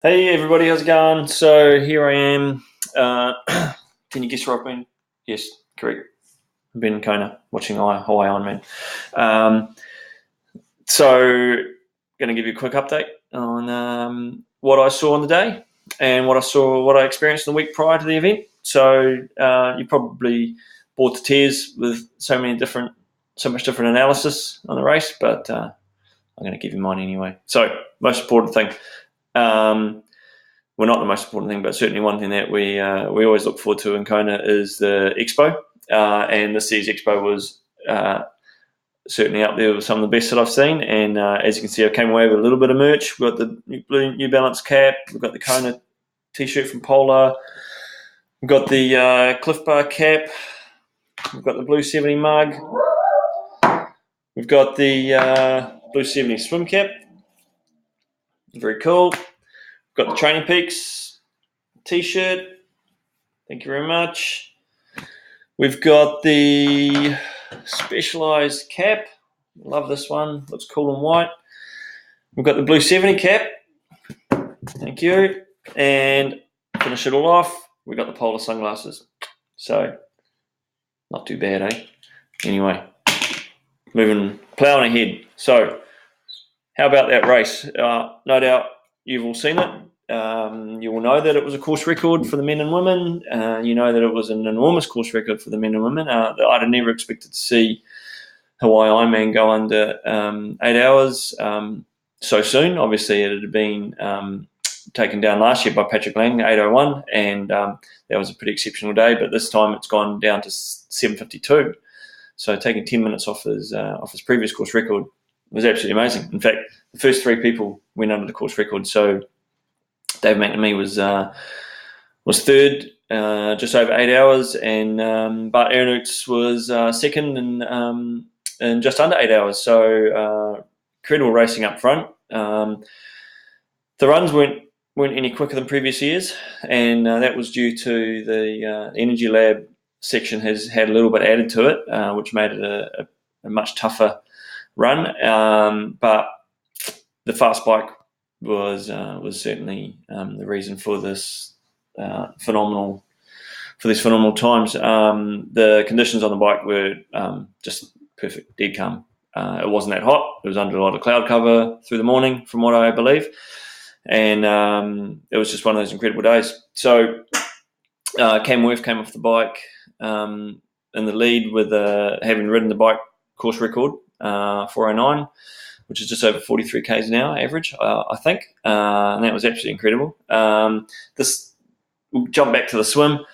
Hey everybody, how's it going? So here I am. Can you guess where I've been? Yes, correct. I've been in Kona watching Hawaii Ironman. Um, so, going to give you a quick update on what I saw on the day and what I experienced in the week prior to the event. So you probably bored to tears with so much different analysis on the race, but I'm going to give you mine anyway. So, most important thing. Um, well, not the most important thing, but certainly one thing that we always look forward to in Kona is the expo. And this year's expo was certainly up there with some of the best that I've seen. And as you can see, I came away with a little bit of merch. We've got the New Balance cap. We've got the Kona t-shirt from Polar. We've got the Cliff Bar cap. We've got the Blue 70 mug. We've got the Blue 70 swim cap. Very cool. We've got the Training Peaks t-shirt. Thank you very much. We've got the Specialized cap. Love this one. Looks cool and white. We've got the Blue 70 cap. Thank you. And finish it all off, we've got the Polar sunglasses. So, not too bad, eh? Anyway, plowing ahead. So, how about that race? No doubt you've all seen it. You will know that it was a course record for the men and women. You know that it was an enormous course record for the men and women. I'd have never expected to see Hawaii Ironman go under 8 hours so soon. Obviously, it had been taken down last year by Patrick Lang, 8:01, and that was a pretty exceptional day. But this time it's gone down to 7:52. So taking 10 minutes off his previous course record was absolutely amazing. In fact, the first three people went under the course record. So Dave McNamee was third, just over 8 hours, and Bart Ehrenutz was second in just under 8 hours. So incredible racing up front. The runs weren't any quicker than previous years, and that was due to the Energy Lab section has had a little bit added to it, which made it a much tougher run. But the fast bike was certainly the reason for this phenomenal times. The conditions on the bike were just perfect, dead calm. It wasn't that hot. It was under a lot of cloud cover through the morning, from what I believe, and it was just one of those incredible days. So Cam Worth came off the bike in the lead with having ridden the bike course record, 4:09. Which is just over 43 k's an hour average, I think, and that was absolutely incredible. We'll jump back to the swim.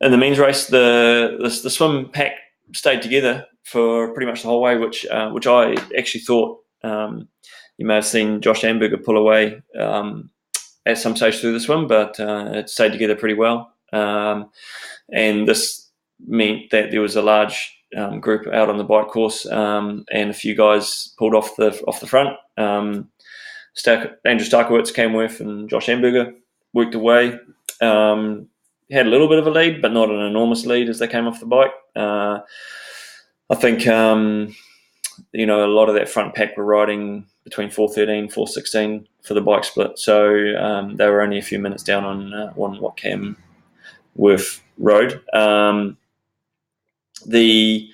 In the men's race, the swim pack stayed together for pretty much the whole way, which I actually thought you may have seen Josh Amberger pull away at some stage through the swim, but it stayed together pretty well. And this meant that there was a large group out on the bike course, and a few guys pulled off the front. Andrew Starkowitz, Cam Worth, and Josh Amberger worked away. Had a little bit of a lead, but not an enormous lead as they came off the bike. I think a lot of that front pack were riding between 4:13, 4:16 for the bike split, so they were only a few minutes down on what Cam Worth rode. The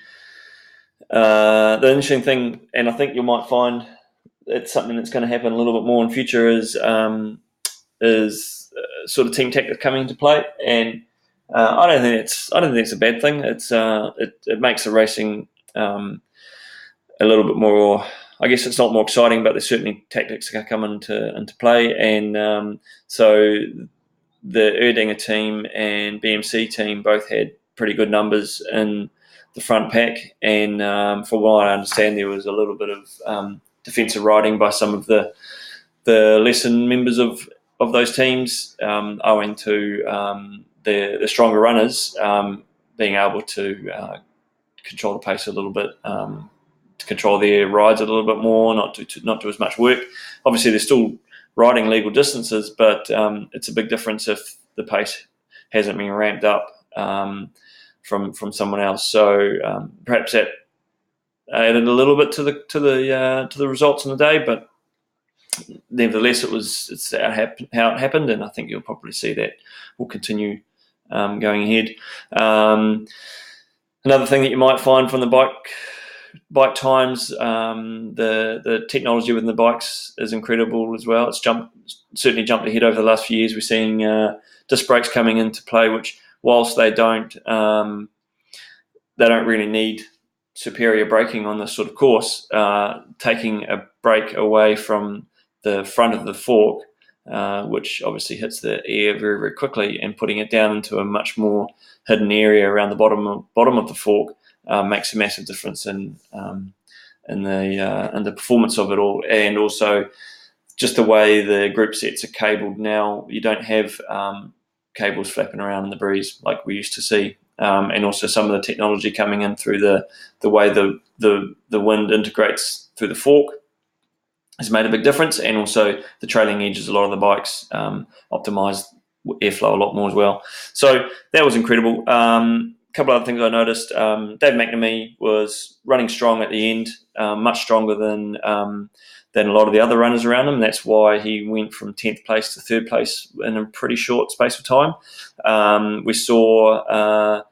interesting thing, and I think you might find it's something that's going to happen a little bit more in future, is sort of team tactics coming into play, and I don't think it's a bad thing. It makes the racing a little bit more. I guess it's not more exciting, but there's certainly tactics that come into play, and so the Erdinger team and BMC team both had pretty good numbers in the front pack, and from what I understand, there was a little bit of defensive riding by some of the lesser members of those teams, owing to the stronger runners being able to control the pace a little bit, to control their rides a little bit more, not do as much work. Obviously, they're still riding legal distances, but it's a big difference if the pace hasn't been ramped up from someone else. So perhaps that added a little bit to the results on the day, but nevertheless, it's how it happened, and I think you'll probably see that will continue going ahead. Another thing that you might find from the bike times, the technology within the bikes is incredible as well. It's certainly jumped ahead over the last few years. We're seeing disc brakes coming into play, which whilst they don't really need superior braking on this sort of course, taking a brake away from the front of the fork, which obviously hits the air very, very quickly, and putting it down into a much more hidden area around the bottom of the fork makes a massive difference in the performance of it all. And also just the way the group sets are cabled now, you don't have cables flapping around in the breeze like we used to see. And also some of the technology coming in through the way the wind integrates through the fork has made a big difference. And also the trailing edges, a lot of the bikes optimised airflow a lot more as well. So that was incredible. A couple of other things I noticed. Dave McNamee was running strong at the end, much stronger than a lot of the other runners around him. That's why he went from 10th place to 3rd place in a pretty short space of time. We saw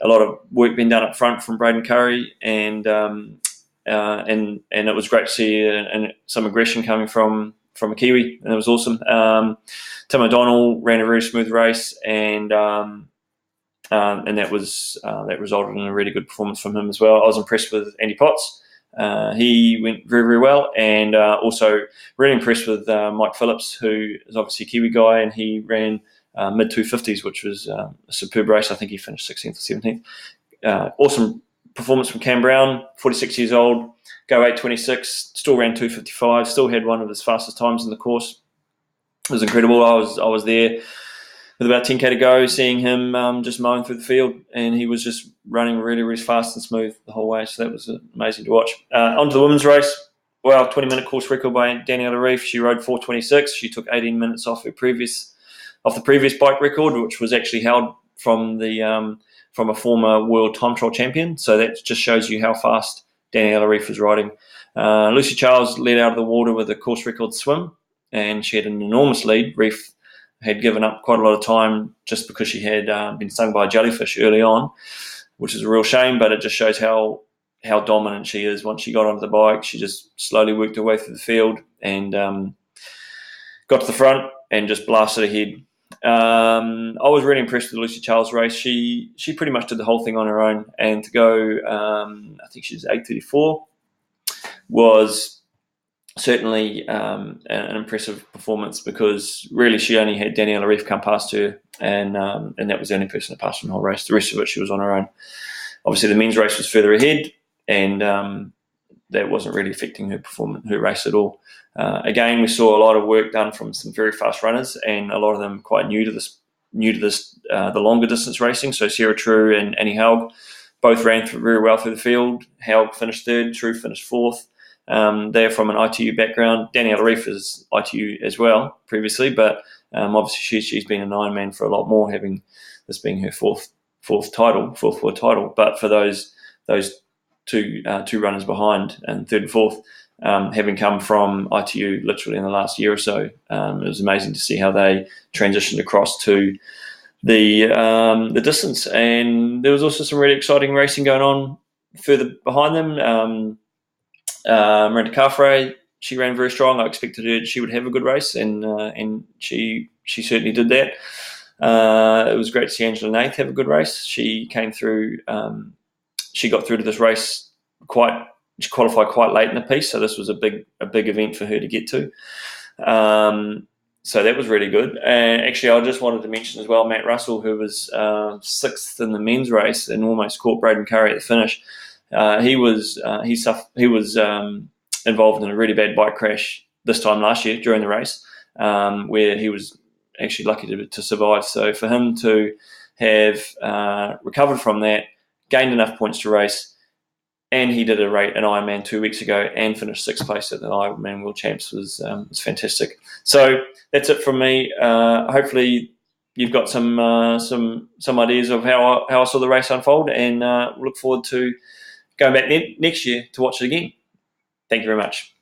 a lot of work being done up front from Braden Curry, and it was great to see some aggression coming from a Kiwi, and it was awesome. Tim O'Donnell ran a very smooth race, and that resulted in a really good performance from him as well. I was impressed with Andy Potts. He went very, very well, and also really impressed with Mike Phillips, who is obviously a Kiwi guy, and he ran mid 250s, which was a superb race. I think he finished 16th or 17th. Awesome performance from Cam Brown, 46 years old, go 8:26, still ran 2:55, still had one of his fastest times in the course. It was incredible. I was there with about 10k to go, seeing him just mowing through the field, and he was just running really, really fast and smooth the whole way. So that was amazing to watch. On to the women's race. Well, 20-minute course record by Daniela Reef. She rode 4:26. She took 18 minutes off the previous bike record, which was actually held from a former world time trial champion. So that just shows you how fast Daniela Reef was riding. Lucy Charles led out of the water with a course record swim, and she had an enormous lead. Reef had given up quite a lot of time just because she had been stung by a jellyfish early on, which is a real shame, but it just shows how dominant she is. Once she got onto the bike, she just slowly worked her way through the field and got to the front and just blasted ahead. I was really impressed with Lucy Charles' race. She pretty much did the whole thing on her own, and to go, I think she's 8:34, was certainly an impressive performance, because really she only had Daniela Reef come past her, and that was the only person that passed her in the whole race. The rest of it she was on her own. Obviously the men's race was further ahead, and that wasn't really affecting her race at all. Again, we saw a lot of work done from some very fast runners, and a lot of them quite new to this the longer distance racing. So Sarah True and Annie Haug both ran very well through the field. Haug finished 3rd, True finished 4th. They're from an ITU background. Daniela Reef is ITU as well previously, but obviously she's been an Ironman for a lot more, having this being her fourth world title. But for those two runners behind, and 3rd and 4th, having come from ITU literally in the last year or so, it was amazing to see how they transitioned across to the distance. And there was also some really exciting racing going on further behind them. Miranda Carfrae, she ran very strong. I expected she would have a good race, and she certainly did that. It was great to see Angela Nath have a good race. She came through. She got through to this race she qualified quite late in the piece, so this was a big event for her to get to. So that was really good. And actually, I just wanted to mention as well Matt Russell, who was 6th in the men's race and almost caught Braden Curry at the finish. He was involved in a really bad bike crash this time last year during the race, where he was actually lucky to survive. So for him to have recovered from that, gained enough points to race, and he did an Ironman 2 weeks ago and finished 6th place at the Ironman World Champs was fantastic. So that's it from me. Hopefully you've got some ideas of how I saw the race unfold, and look forward to going back next year to watch it again. Thank you very much.